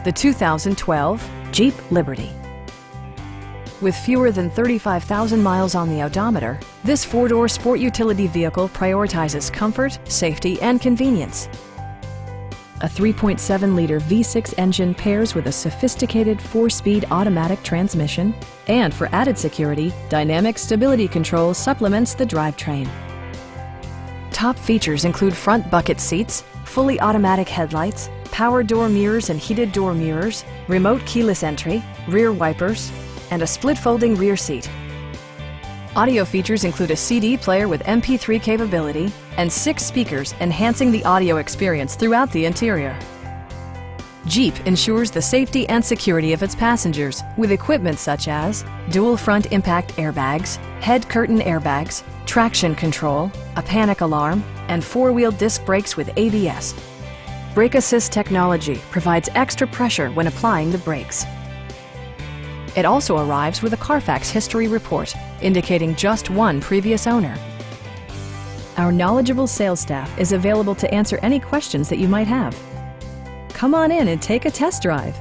the 2012 Jeep Liberty. With fewer than 35,000 miles on the odometer, this four-door sport utility vehicle prioritizes comfort, safety, and convenience. A 3.7-liter V6 engine pairs with a sophisticated four-speed automatic transmission, and for added security, dynamic stability control supplements the drivetrain. Top features include front bucket seats, fully automatic headlights, power door mirrors and heated door mirrors, remote keyless entry, rear wipers, and a split folding rear seat. Audio features include a CD player with MP3 capability and 6 speakers enhancing the audio experience throughout the interior. Jeep ensures the safety and security of its passengers with equipment such as dual front impact airbags, head curtain airbags, traction control, a panic alarm, and 4-wheel disc brakes with ABS. Brake Assist technology provides extra pressure when applying the brakes. It also arrives with a Carfax history report, indicating just one previous owner. Our knowledgeable sales staff is available to answer any questions that you might have. Come on in and take a test drive.